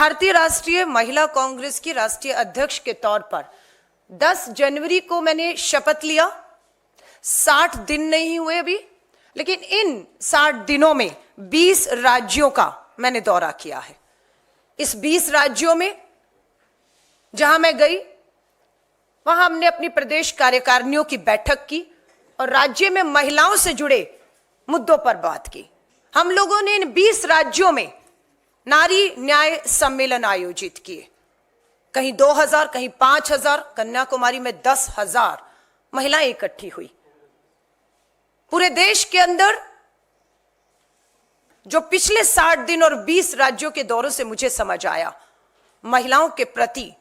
भारतीय राष्ट्रीय महिला कांग्रेस की राष्ट्रीय अध्यक्ष के तौर पर 10 जनवरी को मैंने शपथ लिया। 60 दिन नहीं हुए अभी, लेकिन इन 60 दिनों में 20 राज्यों का मैंने दौरा किया है। इस 20 राज्यों में जहां मैं गई वहां हमने अपनी प्रदेश कार्यकारिणियों की बैठक की और राज्य में महिलाओं से जुड़े मुद्दों पर बात की। हम लोगों ने इन 20 राज्यों में नारी न्याय सम्मेलन आयोजित किए। कहीं 2000, कहीं 5000, कन्याकुमारी में 10,000 महिलाएं इकट्ठी हुई। पूरे देश के अंदर जो पिछले 60 दिन और 20 राज्यों के दौरों से मुझे समझ आया, महिलाओं के प्रति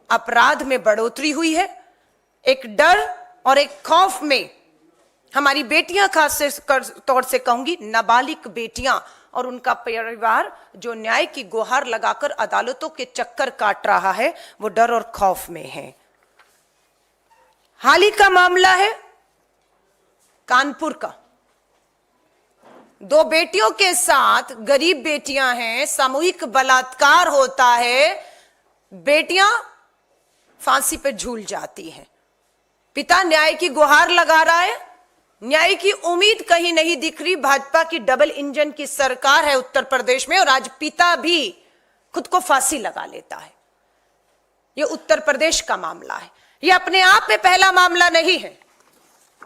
अपराध में बढ़ोतरी हुई है। एक डर और एक खौफ में हमारी बेटियां, खास तौर से कहूंगी नाबालिग बेटियां और उनका परिवार जो न्याय की गुहार लगाकर अदालतों के चक्कर काट रहा है, वो डर और खौफ में है। हाल ही का मामला है कानपुर का। 2 बेटियों के साथ, गरीब बेटियां हैं, सामूहिक बलात्कार होता है, बेटियां फांसी पर झूल जाती हैं। पिता न्याय की गुहार लगा रहा है, न्याय की उम्मीद कहीं नहीं दिख रही। भाजपा की डबल इंजन की सरकार है उत्तर प्रदेश में और आज पिता भी खुद को फांसी लगा लेता है। यह उत्तर प्रदेश का मामला है। यह अपने आप में पहला मामला नहीं है।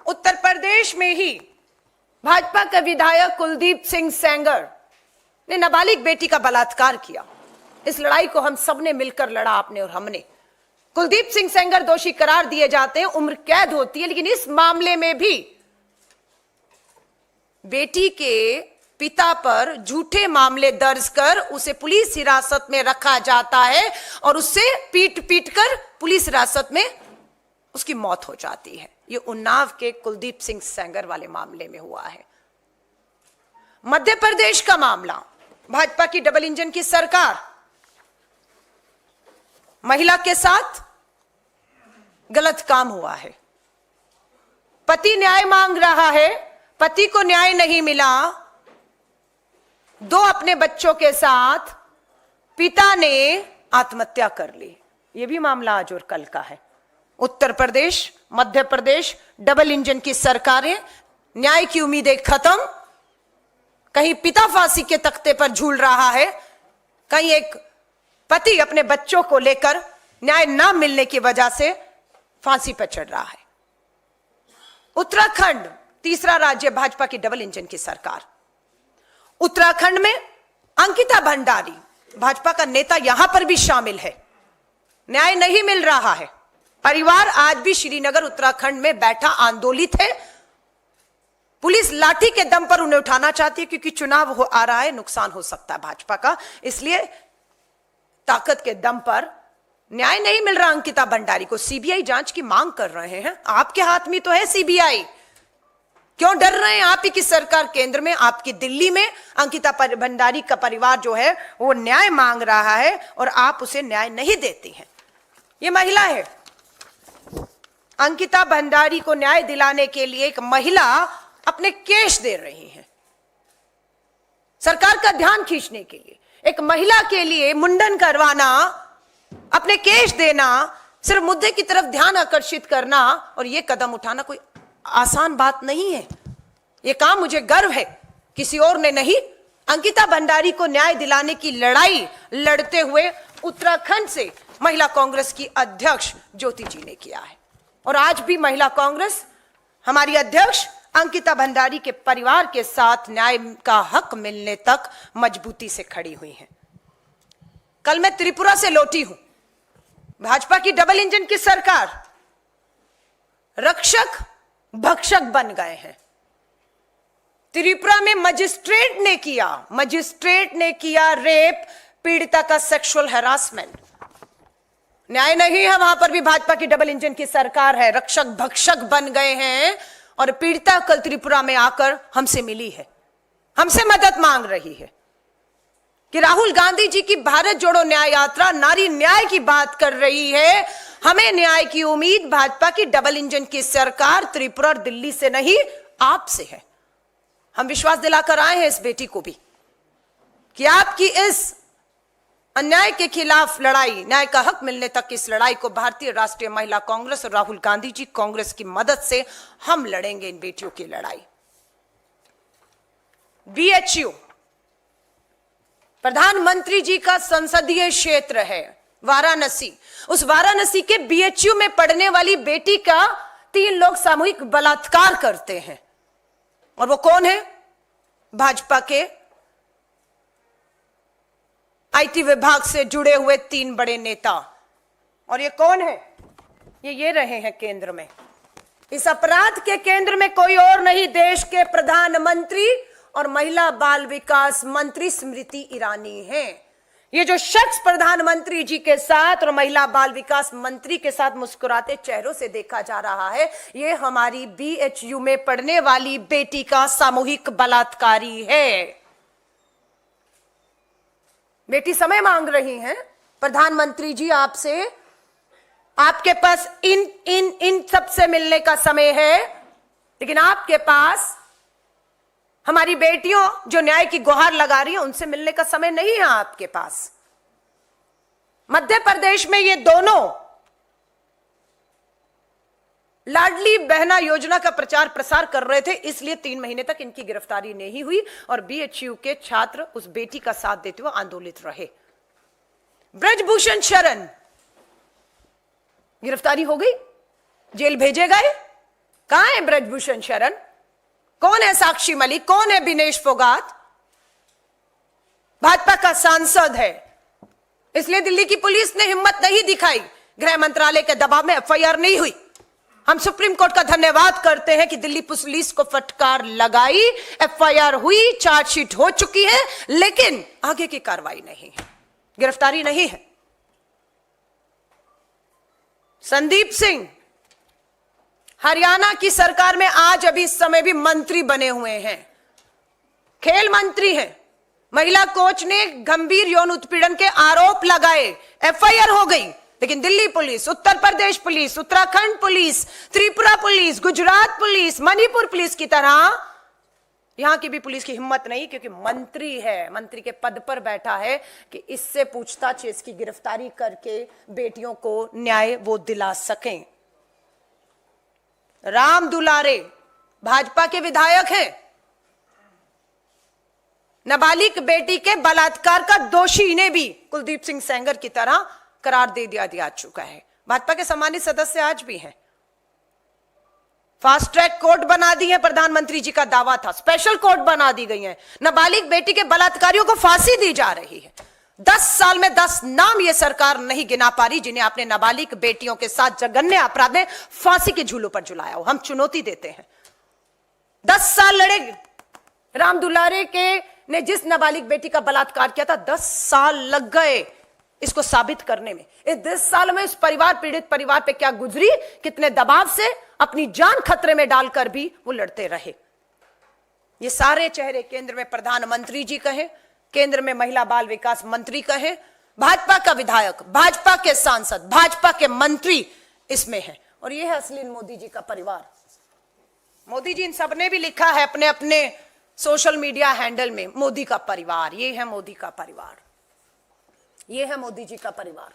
उत्तर प्रदेश में ही भाजपा का विधायक कुलदीप सिंह सेंगर ने नाबालिग बेटी का बलात्कार किया। इस लड़ाई को हम सबने मिलकर लड़ा, आपने और हमने। कुलदीप सिंह सेंगर दोषी करार दिए जाते हैं, उम्र कैद होती है, लेकिन इस मामले में भी बेटी के पिता पर झूठे मामले दर्ज कर उसे पुलिस हिरासत में रखा जाता है और उससे पीट पीट कर पुलिस हिरासत में उसकी मौत हो जाती है। यह उन्नाव के कुलदीप सिंह सेंगर वाले मामले में हुआ है। मध्य प्रदेश का मामला, भाजपा की डबल इंजन की सरकार, महिला के साथ गलत काम हुआ है। पति न्याय मांग रहा है, पति को न्याय नहीं मिला। 2 अपने बच्चों के साथ पिता ने आत्महत्या कर ली। यह भी मामला आज और कल का है। उत्तर प्रदेश, मध्य प्रदेश, डबल इंजन की सरकारें, न्याय की उम्मीदें खत्म। कहीं पिता फांसी के तख्ते पर झूल रहा है, कहीं एक पति अपने बच्चों को लेकर न्याय न मिलने की वजह से फांसी पर चढ़ रहा है। उत्तराखंड, तीसरा राज्य भाजपा की डबल इंजन की सरकार। उत्तराखंड में अंकिता भंडारी, भाजपा का नेता, यहां पर भी शामिल है। न्याय नहीं मिल रहा है। परिवार आज भी श्रीनगर उत्तराखंड में बैठा आंदोलित है। पुलिस लाठी के दम पर उन्हें उठाना चाहती है क्योंकि चुनाव आ रहा है, नुकसान हो सकता है भाजपा का, इसलिए ताकत के दम पर न्याय नहीं मिल रहा। अंकिता भंडारी को सीबीआई जांच की मांग कर रहे हैं। आपके हाथ में तो है सीबीआई, क्यों डर रहे हैं? आप ही की सरकार केंद्र में, आपकी दिल्ली में अंकिता भंडारी का परिवार जो है वो न्याय मांग रहा है और आप उसे न्याय नहीं देती हैं। ये महिला है। अंकिता भंडारी को न्याय दिलाने के लिए एक महिला अपने केस दे रही है, सरकार का ध्यान खींचने के लिए। एक महिला के लिए मुंडन करवाना, अपने केस देना, सिर्फ मुद्दे की तरफ ध्यान आकर्षित करना और यह कदम उठाना कोई आसान बात नहीं है। यह काम, मुझे गर्व है, किसी और ने नहीं, अंकिता भंडारी को न्याय दिलाने की लड़ाई लड़ते हुए उत्तराखंड से महिला कांग्रेस की अध्यक्ष ज्योति जी ने किया है। और आज भी महिला कांग्रेस, हमारी अध्यक्ष अंकिता भंडारी के परिवार के साथ न्याय का हक मिलने तक मजबूती से खड़ी हुई है। कल मैं त्रिपुरा से लौटी हूं। भाजपा की डबल इंजन की सरकार रक्षक भक्षक बन गए हैं। त्रिपुरा में मजिस्ट्रेट ने किया रेप, पीड़िता का सेक्सुअल हैरासमेंट। न्याय नहीं है, वहां पर भी भाजपा की डबल इंजन की सरकार है। रक्षक भक्षक बन गए हैं और पीड़िता कल त्रिपुरा में आकर हमसे मिली है, हमसे मदद मांग रही है कि राहुल गांधी जी की भारत जोड़ो न्याय यात्रा नारी न्याय की बात कर रही है। हमें न्याय की उम्मीद भाजपा की डबल इंजन की सरकार त्रिपुरा और दिल्ली से नहीं, आपसे है। हम विश्वास दिलाकर आए हैं इस बेटी को भी कि आपकी इस अन्याय के खिलाफ लड़ाई, न्याय का हक मिलने तक इस लड़ाई को भारतीय राष्ट्रीय महिला कांग्रेस और राहुल गांधी जी कांग्रेस की मदद से हम लड़ेंगे इन बेटियों की लड़ाई। बीएचयू प्रधानमंत्री जी का संसदीय क्षेत्र है वाराणसी। उस वाराणसी के बीएचयू में पढ़ने वाली बेटी का 3 लोग सामूहिक बलात्कार करते हैं। और वो कौन है? भाजपा के आईटी विभाग से जुड़े हुए 3 बड़े नेता। और ये कौन है? ये रहे हैं केंद्र में। इस अपराध के केंद्र में कोई और नहीं, देश के प्रधानमंत्री और महिला बाल विकास मंत्री स्मृति ईरानी हैं। ये जो शख्स प्रधानमंत्री जी के साथ और महिला बाल विकास मंत्री के साथ मुस्कुराते चेहरों से देखा जा रहा है, ये हमारी बीएचयू में पढ़ने वाली बेटी का सामूहिक बलात्कारी है। बेटी समय मांग रही हैं, प्रधानमंत्री जी आपसे, आपके पास इन सब से मिलने का समय है, लेकिन आपके पास हमारी बेटियों जो न्याय की गुहार लगा रही हैं उनसे मिलने का समय नहीं है आपके पास। मध्य प्रदेश में ये दोनों लाडली बहना योजना का प्रचार प्रसार कर रहे थे, इसलिए 3 महीने तक इनकी गिरफ्तारी नहीं हुई और बीएचयू के छात्र उस बेटी का साथ देते हुए आंदोलित रहे। ब्रजभूषण शरण गिरफ्तारी हो गई, जेल भेजे गए। कहां है ब्रजभूषण शरण? कौन है साक्षी मलिक? कौन है दिनेश फोगाट? भाजपा का सांसद है, इसलिए दिल्ली की पुलिस ने हिम्मत नहीं दिखाई, गृह मंत्रालय के दबाव में एफआईआर नहीं हुई। हम सुप्रीम कोर्ट का धन्यवाद करते हैं कि दिल्ली पुलिस को फटकार लगाई, एफआईआर हुई, चार्जशीट हो चुकी है, लेकिन आगे की कार्रवाई नहीं है, गिरफ्तारी नहीं है। संदीप सिंह हरियाणा की सरकार में आज अभी इस समय भी मंत्री बने हुए हैं, खेल मंत्री हैं। महिला कोच ने गंभीर यौन उत्पीड़न के आरोप लगाए, एफआईआर हो गई, लेकिन Delhi police, Uttar Pradesh police, Uttarakhand police, Tripura police, Gujarat police, Manipur police की तरह यहां की भी पुलिस की हिम्मत नहीं, क्योंकि मंत्री है, मंत्री के पद पर बैठा है कि इससे पूछताछ, इसकी गिरफ्तारी करके बेटियों को न्याय वो दिला सकें। राम दुलारे भाजपा के विधायक हैं, नाबालिग बेटी के बलात्कार का दोषी इन्हें भी कुलदीप सिंह सेंगर की तरह करार दे दिया चुका है। भाजपा के सम्मानित सदस्य आज भी हैं। फास्ट ट्रैक कोर्ट बना दी है, प्रधानमंत्री जी का दावा था, स्पेशल कोर्ट बना दी गई है। नाबालिग बेटी के बलात्कारियों को फांसी दी जा रही है। 10 साल में 10 नाम ये सरकार नहीं गिना पा रही जिन्हें आपने नाबालिग बेटियों के साथ जघन्य अपराध में फांसी के झूलों पर झुलाया हो। हम चुनौती देते हैं, 10 साल लड़े। राम दुलारे के ने जिस नाबालिग बेटी का बलात्कार किया था, 10 साल लग गए इसको साबित करने में। इस 10 साल में इस पीड़ित परिवार पे क्या गुजरी, कितने दबाव से, अपनी जान खतरे में डालकर भी वो लड़ते रहे। ये सारे चेहरे केंद्र में प्रधानमंत्री जी कहे, केंद्र में महिला बाल विकास मंत्री कहे, भाजपा का विधायक, भाजपा के सांसद, भाजपा के मंत्री इसमें है। और ये है असली मोदी जी का परिवार। मोदी जी इन सबने भी लिखा है अपने अपने सोशल मीडिया हैंडल में, मोदी का परिवार। ये है मोदी का परिवार, ये है मोदी जी का परिवार।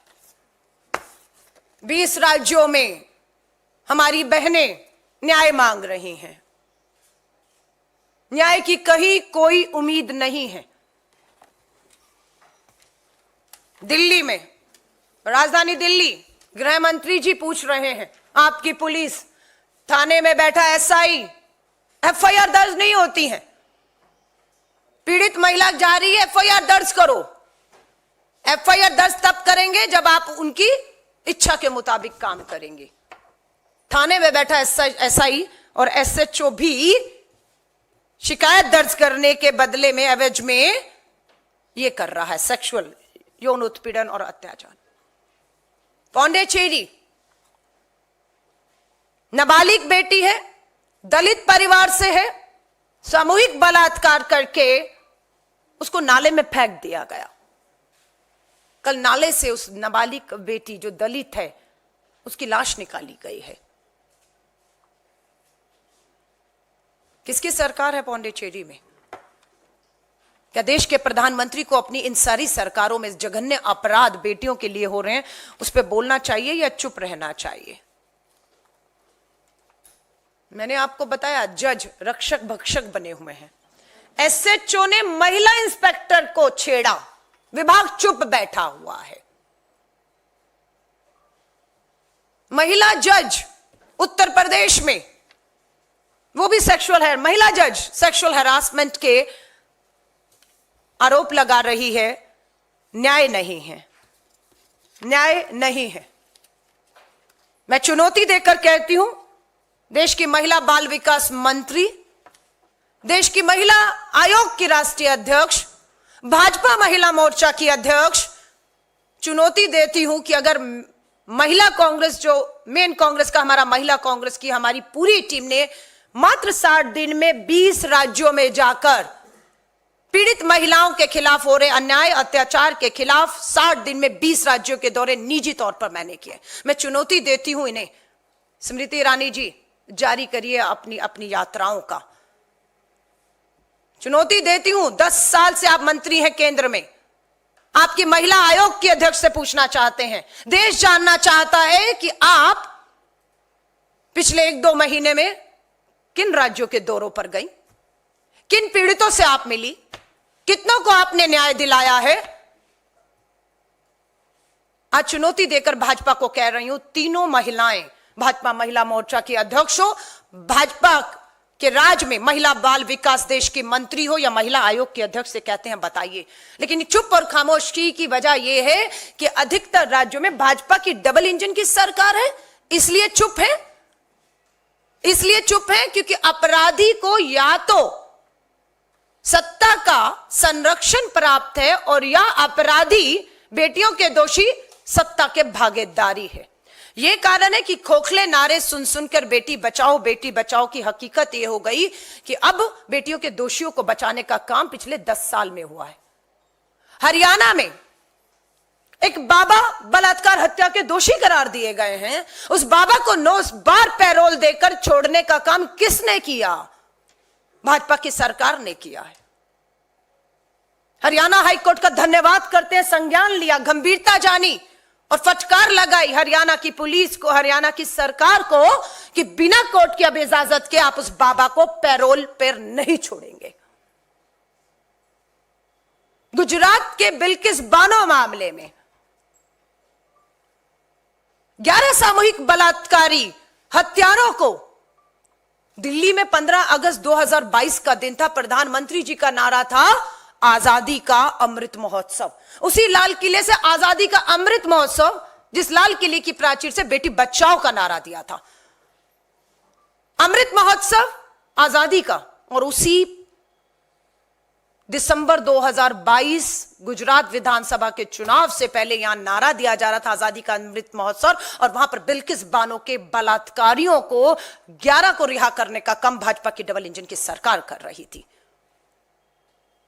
20 राज्यों में हमारी बहनें न्याय मांग रही हैं, न्याय की कहीं कोई उम्मीद नहीं है। दिल्ली में, राजधानी दिल्ली, गृह मंत्री जी पूछ रहे हैं, आपकी पुलिस थाने में बैठा एसआई, एफआईआर दर्ज नहीं होती है। पीड़ित महिला जा रही है, एफआईआर दर्ज करो। एफआईआर दर्ज तब करेंगे जब आप उनकी इच्छा के मुताबिक काम करेंगे। थाने में बैठा एसआई और एसएचओ भी शिकायत दर्ज करने के बदले में एवज में ये कर रहा है, सेक्सुअल यौन उत्पीड़न और अत्याचार। पौंडेचेरी नाबालिग बेटी है, दलित परिवार से है, सामूहिक बलात्कार करके उसको नाले में फेंक दिया गया। कल नाले से उस नाबालिग बेटी जो दलित है उसकी लाश निकाली गई है। किसकी सरकार है पौंडेचेरी में? क्या देश के प्रधानमंत्री को अपनी इन सारी सरकारों में जघन्य अपराध बेटियों के लिए हो रहे हैं उस पर बोलना चाहिए या चुप रहना चाहिए? मैंने आपको बताया जज रक्षक भक्षक बने हुए हैं। एसएचओ ने महिला इंस्पेक्टर को छेड़ा, विभाग चुप बैठा हुआ है। महिला जज उत्तर प्रदेश में, वो भी महिला जज सेक्सुअल हैरासमेंट के आरोप लगा रही है। न्याय नहीं है, न्याय नहीं है। मैं चुनौती देकर कहती हूं, देश की महिला बाल विकास मंत्री, देश की महिला आयोग की राष्ट्रीय अध्यक्ष, भाजपा महिला मोर्चा की अध्यक्ष, चुनौती देती हूं कि अगर महिला कांग्रेस, जो मेन कांग्रेस का हमारा महिला कांग्रेस की हमारी पूरी टीम ने मात्र 60 दिन में 20 राज्यों में जाकर पीड़ित महिलाओं के खिलाफ हो रहे अन्याय अत्याचार के खिलाफ 60 दिन में 20 राज्यों के दौरे निजी तौर पर मैंने किए। मैं चुनौती देती हूं इन्हें, स्मृति ईरानी जी जारी करिए अपनी अपनी यात्राओं का। चुनौती देती हूं, 10 साल से आप मंत्री हैं केंद्र में, आपकी महिला आयोग की अध्यक्ष से पूछना चाहते हैं, देश जानना चाहता है कि आप पिछले 1-2 महीने में किन राज्यों के दौरों पर गई, किन पीड़ितों से आप मिली, कितनों को आपने न्याय दिलाया है। आज चुनौती देकर भाजपा को कह रही हूं, तीनों महिलाएं, भाजपा महिला मोर्चा की अध्यक्ष हो, भाजपा के राज में महिला बाल विकास देश की मंत्री हो या महिला आयोग के अध्यक्ष से कहते हैं बताइए। लेकिन चुप और खामोशी की वजह यह है कि अधिकतर राज्यों में भाजपा की डबल इंजन की सरकार है, इसलिए चुप है। इसलिए चुप है क्योंकि अपराधी को या तो सत्ता का संरक्षण प्राप्त है और या अपराधी बेटियों के दोषी सत्ता के भागीदारी है। यह कारण है कि खोखले नारे सुन सुनकर बेटी बचाओ की हकीकत यह हो गई कि अब बेटियों के दोषियों को बचाने का काम पिछले 10 साल में हुआ है। हरियाणा में एक बाबा बलात्कार हत्या के दोषी करार दिए गए हैं। उस बाबा को 9 बार पैरोल देकर छोड़ने का काम किसने किया? भाजपा की सरकार ने किया है। हरियाणा हाईकोर्ट का धन्यवाद करते हैं, संज्ञान लिया, गंभीरता जानी और फटकार लगाई हरियाणा की पुलिस को, हरियाणा की सरकार को कि बिना कोर्ट की अब इजाजत के आप उस बाबा को पैरोल पर नहीं छोड़ेंगे। गुजरात के बिल्किस बानो मामले में 11 सामूहिक बलात्कारी हत्यारों को दिल्ली में 15 अगस्त 2022 का दिन था। प्रधानमंत्री जी का नारा था आजादी का अमृत महोत्सव। उसी लाल किले से आजादी का अमृत महोत्सव, जिस लाल किले की प्राचीर से बेटी बचाओ का नारा दिया था, अमृत महोत्सव आजादी का। और उसी दिसंबर 2022 गुजरात विधानसभा के चुनाव से पहले यहां नारा दिया जा रहा था आजादी का अमृत महोत्सव, और वहां पर बिल्किस बानो के बलात्कारियों को 11 को रिहा करने का काम भाजपा की डबल इंजन की सरकार कर रही थी।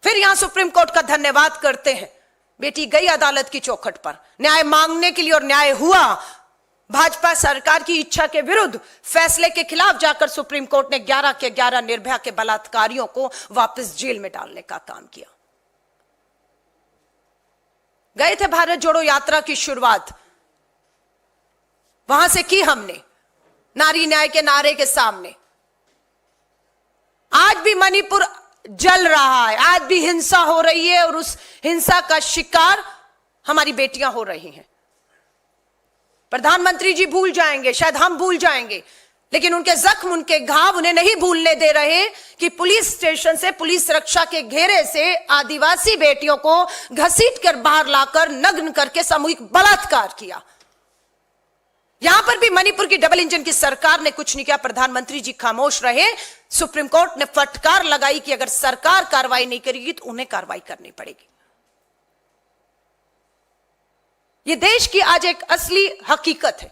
फिर यहां सुप्रीम कोर्ट का धन्यवाद करते हैं, बेटी गई अदालत की चौखट पर न्याय मांगने के लिए और न्याय हुआ। भाजपा सरकार की इच्छा के विरुद्ध फैसले के खिलाफ जाकर सुप्रीम कोर्ट ने 11 के 11 निर्भया के बलात्कारियों को वापस जेल में डालने का काम किया। गए थे भारत जोड़ो यात्रा की शुरुआत, वहां से की हमने नारी न्याय के नारे के सामने। आज भी मणिपुर जल रहा है, आज भी हिंसा हो रही है और उस हिंसा का शिकार हमारी बेटियां हो रही हैं। प्रधानमंत्री जी भूल जाएंगे, शायद हम भूल जाएंगे, लेकिन उनके जख्म, उनके घाव उन्हें नहीं भूलने दे रहे कि पुलिस स्टेशन से, पुलिस सुरक्षा के घेरे से आदिवासी बेटियों को घसीटकर बाहर लाकर नग्न करके सामूहिक बलात्कार किया। यहां पर भी मणिपुर की डबल इंजन की सरकार ने कुछ नहीं किया, प्रधानमंत्री जी खामोश रहे। सुप्रीम कोर्ट ने फटकार लगाई कि अगर सरकार कार्रवाई नहीं करेगी तो उन्हें कार्रवाई करनी पड़ेगी। यह देश की आज एक असली हकीकत है।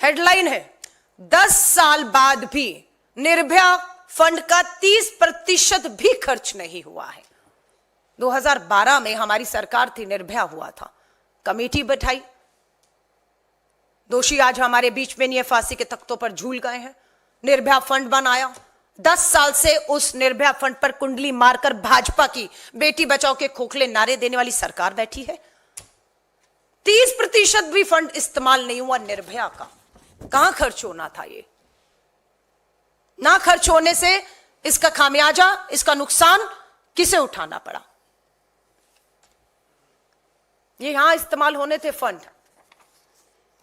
हेडलाइन है, 10 साल बाद भी निर्भया फंड का 30% भी खर्च नहीं हुआ है। 2012 में हमारी सरकार थी, निर्भया हुआ था, कमेटी बैठाई, दोषी आज हमारे बीच में नहीं है, फांसी के तख्तों पर झूल गए हैं। निर्भया फंड बनाया, 10 साल से उस निर्भया फंड पर कुंडली मारकर भाजपा की बेटी बचाओ के खोखले नारे देने वाली सरकार बैठी है। 30% भी फंड इस्तेमाल नहीं हुआ निर्भया का। कहां खर्च होना था ये? ना खर्च होने से इसका खामियाजा, इसका नुकसान किसे उठाना पड़ा? ये यहां इस्तेमाल होने थे फंड,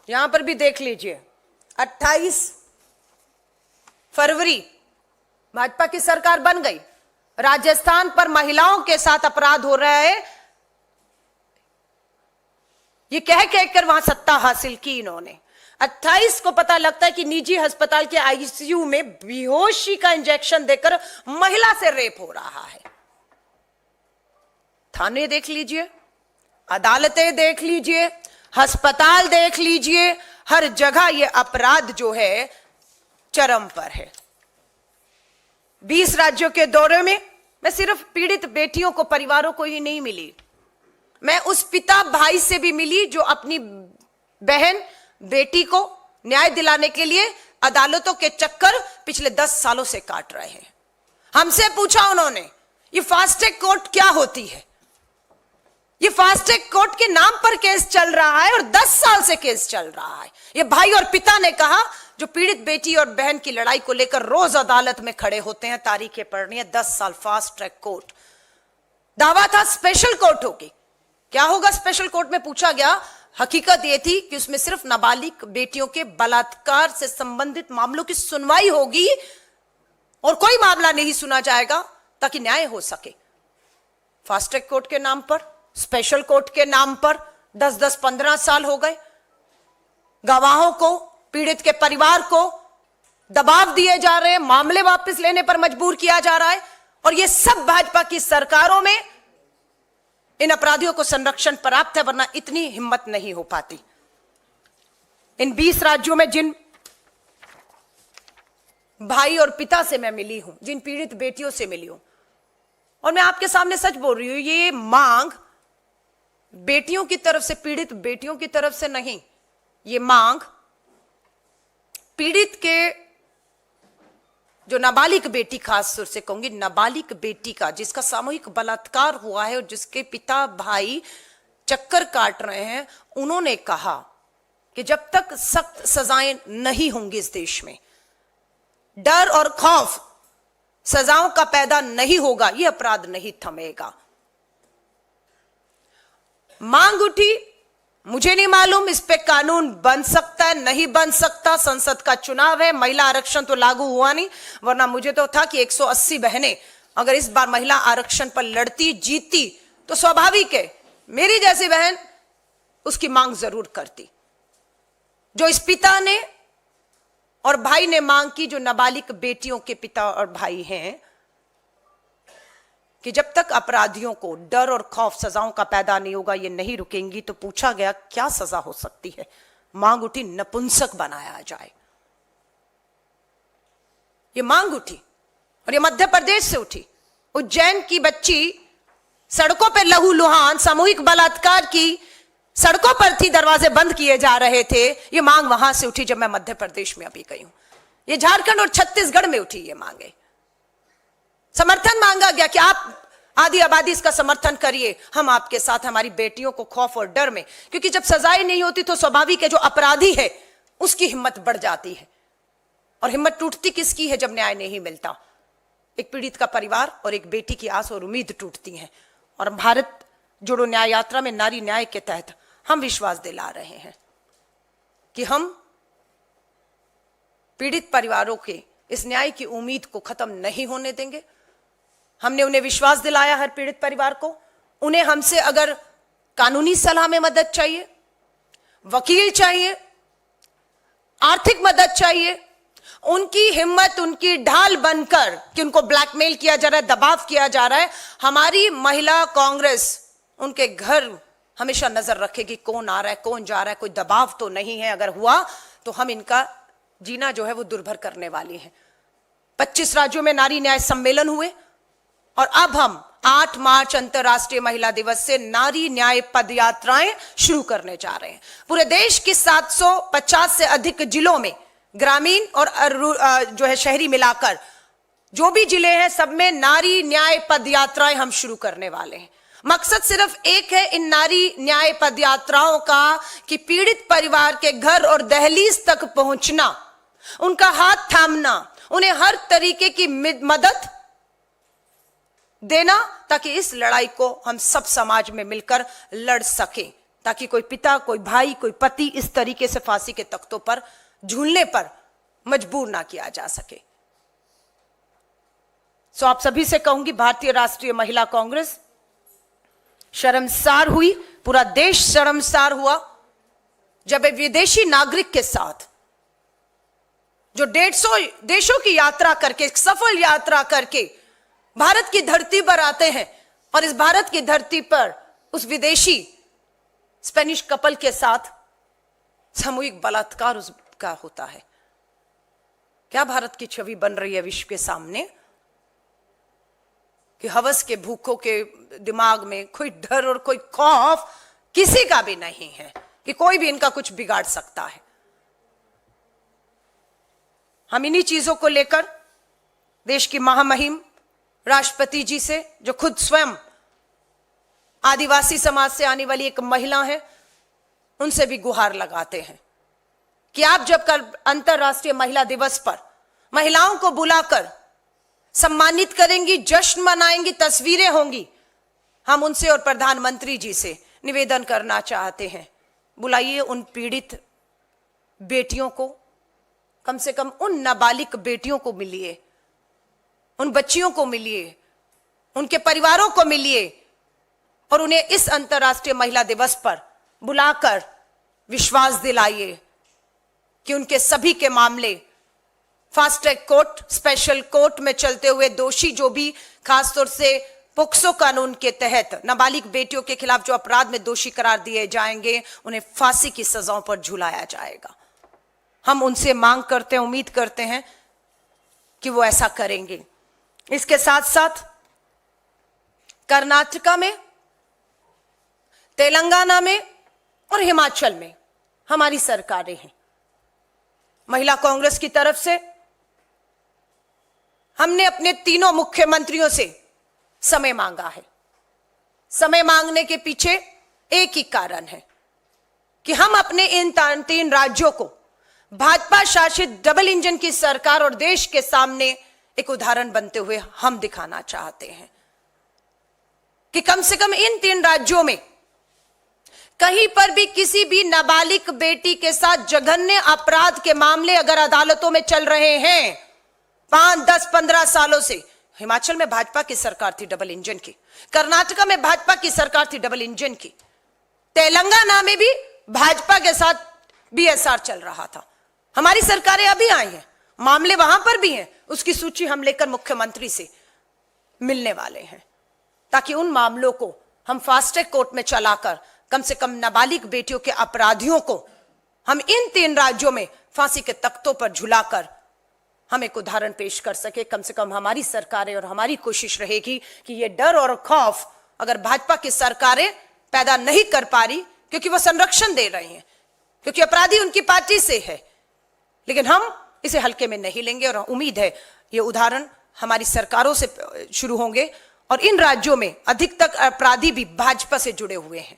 यहां पर भी देख लीजिए। 28 फरवरी भाजपा की सरकार बन गई। राजस्थान पर महिलाओं के साथ अपराध हो रहा है, ये कह कर वहां सत्ता हासिल की इन्होंने। 28 को पता लगता है कि निजी अस्पताल के आईसीयू में बेहोशी का इंजेक्शन देकर महिला से रेप हो रहा है। थाने देख लीजिए, अदालतें देख लीजिए, अस्पताल देख लीजिए, हर जगह ये अपराध जो है चरम पर है। 20 राज्यों के दौरे में मैं सिर्फ पीड़ित बेटियों को, परिवारों को ही नहीं मिली, मैं उस पिता भाई से भी मिली जो अपनी बहन बेटी को न्याय दिलाने के लिए अदालतों के चक्कर पिछले 10 सालों से काट रहे हैं। हमसे पूछा उन्होंने, ये फास्ट ट्रैक कोर्ट क्या होती है? ये फास्ट ट्रैक कोर्ट के नाम पर केस चल रहा है और 10 साल से केस चल रहा है। ये भाई और पिता ने कहा, जो पीड़ित बेटी और बहन की लड़ाई को लेकर रोज अदालत में खड़े होते हैं, तारीखें पढ़नी है। 10 साल फास्ट ट्रैक कोर्ट, दावा था स्पेशल कोर्ट होगी। क्या होगा स्पेशल कोर्ट में पूछा गया, हकीकत यह थी कि उसमें सिर्फ नाबालिग बेटियों के बलात्कार से संबंधित मामलों की सुनवाई होगी और कोई मामला नहीं सुना जाएगा ताकि न्याय हो सके। फास्ट ट्रैक कोर्ट के नाम पर, स्पेशल कोर्ट के नाम पर 10-10, 15 साल हो गए। गवाहों को, पीड़ित के परिवार को दबाव दिए जा रहे हैं, मामले वापस लेने पर मजबूर किया जा रहा है। और यह सब भाजपा की सरकारों में इन अपराधियों को संरक्षण प्राप्त है, वरना इतनी हिम्मत नहीं हो पाती। इन 20 राज्यों में जिन भाई और पिता से मैं मिली हूं, जिन पीड़ित बेटियों से मिली हूं, और मैं आपके सामने सच बोल रही हूं, ये मांग बेटियों की तरफ से, पीड़ित बेटियों की तरफ से नहीं, ये मांग पीड़ित के जो नाबालिग बेटी, खास तौर से कहूंगी नाबालिग बेटी का, जिसका सामूहिक बलात्कार हुआ है और जिसके पिता भाई चक्कर काट रहे हैं, उन्होंने कहा कि जब तक सख्त सजाएं नहीं होंगी इस देश में, डर और खौफ सजाओं का पैदा नहीं होगा, यह अपराध नहीं थमेगा। मांग उठी, मुझे नहीं मालूम इस पे कानून बन सकता है नहीं बन सकता, संसद का चुनाव है, महिला आरक्षण तो लागू हुआ नहीं, वरना मुझे तो था कि 180 बहनें अगर इस बार महिला आरक्षण पर लड़ती, जीतती, तो स्वाभाविक है मेरी जैसी बहन उसकी मांग जरूर करती। जो इस पिता ने और भाई ने मांग की, जो नाबालिग बेटियों के पिता और भाई हैं, कि जब तक अपराधियों को डर और खौफ सजाओं का पैदा नहीं होगा, ये नहीं रुकेंगी। तो पूछा गया क्या सजा हो सकती है? मांग उठी, नपुंसक बनाया जाए। ये मांग उठी और ये मध्य प्रदेश से उठी। उज्जैन की बच्ची सड़कों पर लहूलुहान सामूहिक बलात्कार की, सड़कों पर थी, दरवाजे बंद किए जा रहे थे। ये मांग वहां से उठी जब मैं मध्य प्रदेश में अभी गई हूं। ये झारखंड और छत्तीसगढ़ में उठी ये मांगे। समर्थन मांगा गया कि आप आधी आबादी इसका समर्थन करिए, हम आपके साथ, हमारी बेटियों को खौफ और डर में, क्योंकि जब सजाएं नहीं होती तो स्वाभाविक है जो अपराधी है उसकी हिम्मत बढ़ जाती है। और हिम्मत टूटती किसकी है जब न्याय नहीं मिलता? एक पीड़ित का परिवार और एक बेटी की आस और उम्मीद टूटती है। और भारत जोड़ो न्याय यात्रा में नारी न्याय के तहत हम विश्वास दिला रहे हैं कि हम पीड़ित परिवारों के इस न्याय की उम्मीद को खत्म नहीं होने देंगे। हमने उन्हें विश्वास दिलाया, हर पीड़ित परिवार को। उन्हें हमसे अगर कानूनी सलाह में मदद चाहिए, वकील चाहिए, आर्थिक मदद चाहिए, उनकी हिम्मत, उनकी ढाल बनकर कि उनको ब्लैकमेल किया जा रहा है, दबाव किया जा रहा है, हमारी महिला कांग्रेस उनके घर हमेशा नजर रखेगी, कौन आ रहा है, कौन जा रहा है, कोई दबाव तो नहीं है। अगर हुआ तो हम इनका जीना जो है वो दुर्भर करने वाली है। 25 राज्यों में नारी न्याय सम्मेलन हुए और अब हम 8 मार्च अंतर्राष्ट्रीय महिला दिवस से नारी न्याय पदयात्राएं शुरू करने जा रहे हैं। पूरे देश के 750 से अधिक जिलों में, ग्रामीण और जो है शहरी मिलाकर जो भी जिले हैं सब में नारी न्याय पद यात्राएं हम शुरू करने वाले हैं। मकसद सिर्फ एक है इन नारी न्याय पद यात्राओं का कि पीड़ित परिवार के घर और दहलीज तक पहुंचना, उनका हाथ थामना, उन्हें हर तरीके की मदद देना, ताकि इस लड़ाई को हम सब समाज में मिलकर लड़ सकें, ताकि कोई पिता, कोई भाई, कोई पति इस तरीके से फांसी के तख्तों पर झूलने पर मजबूर ना किया जा सके। सो आप सभी से कहूंगी, भारतीय राष्ट्रीय महिला कांग्रेस शर्मसार हुई, पूरा देश शर्मसार हुआ जब एक विदेशी नागरिक के साथ जो 150 देशों की यात्रा करके, सफल यात्रा करके भारत की धरती पर आते हैं और इस भारत की धरती पर उस विदेशी स्पेनिश कपल के साथ सामूहिक बलात्कार उसका होता है। क्या भारत की छवि बन रही है विश्व के सामने कि हवस के भूखों के दिमाग में कोई डर और कोई खौफ किसी का भी नहीं है कि कोई भी इनका कुछ बिगाड़ सकता है। हम इन्हीं चीजों को लेकर देश की महामहिम राष्ट्रपति जी से, जो खुद स्वयं आदिवासी समाज से आने वाली एक महिला है, उनसे भी गुहार लगाते हैं कि आप जब कल अंतर्राष्ट्रीय महिला दिवस पर महिलाओं को बुलाकर सम्मानित करेंगी, जश्न मनाएंगी, तस्वीरें होंगी, हम उनसे और प्रधानमंत्री जी से निवेदन करना चाहते हैं, बुलाइए उन पीड़ित बेटियों को, कम से कम उन नाबालिग बेटियों को मिलिए, उन बच्चियों को मिलिए, उनके परिवारों को मिलिए और उन्हें इस अंतर्राष्ट्रीय महिला दिवस पर बुलाकर विश्वास दिलाइए कि उनके सभी के मामले fast track court, special court में चलते हुए दोषी जो भी खासतौर से पोक्सो कानून के तहत नाबालिग बेटियों के खिलाफ जो अपराध में दोषी करार दिए जाएंगे, उन्हें फांसी की सजाओं पर झुलाया जाएगा। हम उनसे मांग करते हैं, उम्मीद करते हैं कि वो ऐसा करेंगे। इसके साथ साथ कर्नाटका में, तेलंगाना में और हिमाचल में हमारी सरकारें हैं। महिला कांग्रेस की तरफ से हमने अपने तीनों मुख्यमंत्रियों से समय मांगा है। समय मांगने के पीछे एक ही कारण है कि हम अपने इन 3 राज्यों को भाजपा शासित डबल इंजन की सरकार और देश के सामने एक उदाहरण बनते हुए हम दिखाना चाहते हैं कि कम से कम इन 3 राज्यों में कहीं पर भी किसी भी नाबालिग बेटी के साथ जघन्य अपराध के मामले अगर अदालतों में चल रहे हैं 5, 10, 15 सालों से, हिमाचल में भाजपा की सरकार थी डबल इंजन की, कर्नाटका में भाजपा की सरकार थी डबल इंजन की, तेलंगाना में भी भाजपा के साथ बीएसआर चल रहा था। हमारी सरकारें अभी आई हैं, मामले वहां पर भी हैं, उसकी सूची हम लेकर मुख्यमंत्री से मिलने वाले हैं ताकि उन मामलों को हम फास्ट ट्रैक कोर्ट में चलाकर कम से कम नाबालिग बेटियों के अपराधियों को हम इन 3 राज्यों में फांसी के तख्तों पर झुलाकर हम एक उदाहरण पेश कर सके। कम से कम हमारी सरकारें और हमारी कोशिश रहेगी कि ये डर और खौफ अगर भाजपा की सरकारें पैदा नहीं कर पा रही, क्योंकि वो संरक्षण दे रही हैं, क्योंकि अपराधी उनकी पार्टी से है, लेकिन हम इसे हल्के में नहीं लेंगे और उम्मीद है ये उदाहरण हमारी सरकारों से शुरू होंगे और इन राज्यों में अधिकतर अपराधी भी भाजपा से जुड़े हुए हैं,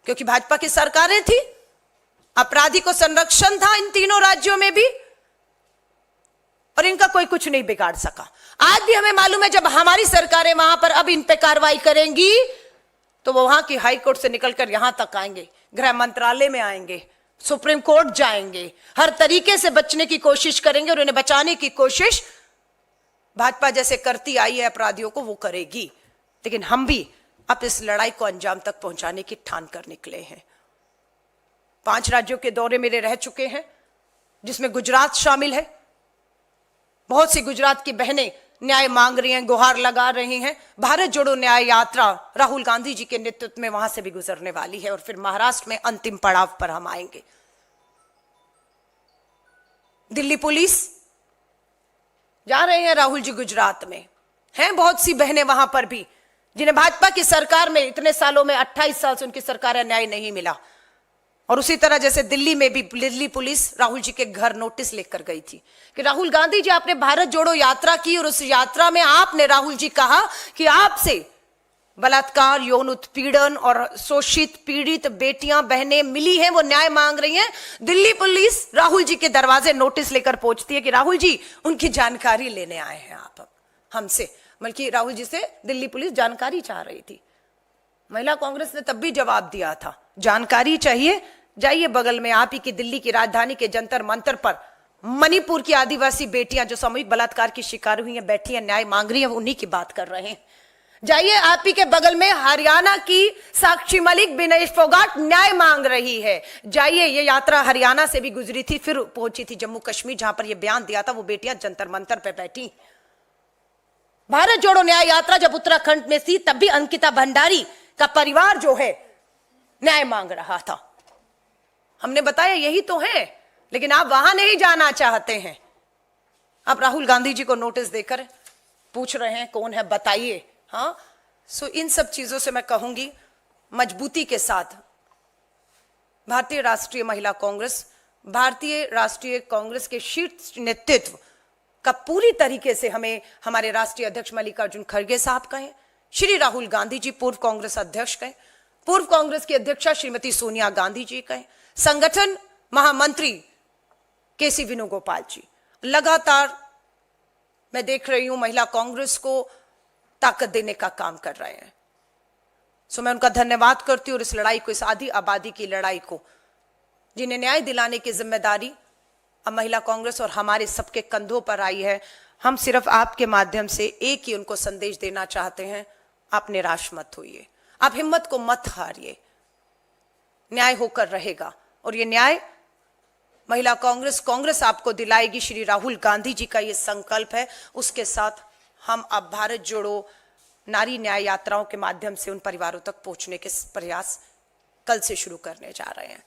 क्योंकि भाजपा की सरकारें थी, अपराधी को संरक्षण था इन तीनों राज्यों में भी और इनका कोई कुछ नहीं बिगाड़ सका। आज भी हमें मालूम है जब हमारी सरकारें वहां पर अब इन पे कार्रवाई करेंगी तो वो वहां की हाई कोर्ट से निकलकर यहां तक आएंगे, गृह मंत्रालय में आएंगे, सुप्रीम कोर्ट जाएंगे, हर तरीके से बचने की कोशिश करेंगे और उन्हें बचाने की कोशिश भाजपा जैसे करती आई है अपराधियों को वो करेगी। लेकिन हम भी अब इस लड़ाई को अंजाम तक पहुंचाने की ठान कर निकले हैं। 5 राज्यों के दौरे मेरे रह चुके हैं जिसमें गुजरात शामिल है। बहुत सी गुजरात की बहनें न्याय मांग रही हैं, गुहार लगा रही हैं। भारत जोड़ो न्याय यात्रा राहुल गांधी जी के नेतृत्व में वहां से भी गुजरने वाली है और फिर महाराष्ट्र में अंतिम पड़ाव पर हम आएंगे। दिल्ली पुलिस जा रहे हैं राहुल जी गुजरात में, हैं बहुत सी बहनें वहां पर भी जिन्हें भाजपा की सरकार में इतने सालों में 28 साल से उनकी सरकार न्याय नहीं मिला। और उसी तरह जैसे दिल्ली में भी दिल्ली पुलिस राहुल जी के घर नोटिस लेकर गई थी कि राहुल गांधी जी, आपने भारत जोड़ो यात्रा की और उस यात्रा में आपने राहुल जी कहा कि आपसे बलात्कार, यौन उत्पीड़न और शोषित पीड़ित बेटियां बहनें मिली हैं, वो न्याय मांग रही हैं। दिल्ली पुलिस राहुल जी के दरवाजे नोटिस लेकर पहुंचती है कि राहुल जी, उनकी जानकारी लेने आए हैं आप हमसे। बल्कि राहुल जी से दिल्ली पुलिस जानकारी चाह रही थी। महिला कांग्रेस ने तब भी जवाब दिया था, जानकारी चाहिए, जाइए बगल में आप ही की दिल्ली की राजधानी के जंतर मंतर पर मणिपुर की आदिवासी बेटियां जो सामूहिक बलात्कार की शिकार हुई हैं, बैठी हैं, न्याय मांग रही हैं, उन्हीं की बात कर रहे हैं। जाइए आप ही के बगल में हरियाणा की साक्षी मलिक, विनेश फोगाट न्याय मांग रही है। जाइए, ये यात्रा हरियाणा से भी गुजरी थी, फिर पहुंची थी जम्मू कश्मीर, जहां पर यह बयान दिया था। वो बेटियां जंतर मंतर पे बैठी। भारत जोड़ो न्याय यात्रा जब उत्तराखंड में थी, तब भी अंकिता भंडारी का परिवार जो है न्याय मांग रहा था। हमने बताया यही तो है, लेकिन आप वहां नहीं जाना चाहते हैं। आप राहुल गांधी जी को नोटिस देकर पूछ रहे हैं कौन है, बताइए। हाँ, सो इन सब चीजों से मैं कहूंगी मजबूती के साथ भारतीय राष्ट्रीय महिला कांग्रेस, भारतीय राष्ट्रीय कांग्रेस के शीर्ष नेतृत्व का पूरी तरीके से हमें हमारे राष्ट्रीय अध्यक्ष मल्लिकार्जुन खड़गे साहब कहें, श्री राहुल गांधी जी पूर्व कांग्रेस अध्यक्ष कहें, पूर्व कांग्रेस की अध्यक्षा श्रीमती सोनिया गांधी जी कहें, संगठन महामंत्री केसी वेणुगोपाल जी, लगातार मैं देख रही हूं महिला कांग्रेस को ताकत देने का काम कर रहे हैं। सो मैं उनका धन्यवाद करती हूँ। और इस लड़ाई को, इस आधी आबादी की लड़ाई को, जिन्हें न्याय दिलाने की जिम्मेदारी अब महिला कांग्रेस और हमारे सबके कंधों पर आई है, हम सिर्फ आपके माध्यम से एक ही उनको संदेश देना चाहते हैं, आप निराश मत होइए, आप हिम्मत को मत हारिए, न्याय होकर रहेगा। और ये न्याय महिला कांग्रेस आपको दिलाएगी। श्री राहुल गांधी जी का ये संकल्प है। उसके साथ हम अब भारत जोड़ो नारी न्याय यात्राओं के माध्यम से उन परिवारों तक पहुंचने के प्रयास कल से शुरू करने जा रहे हैं।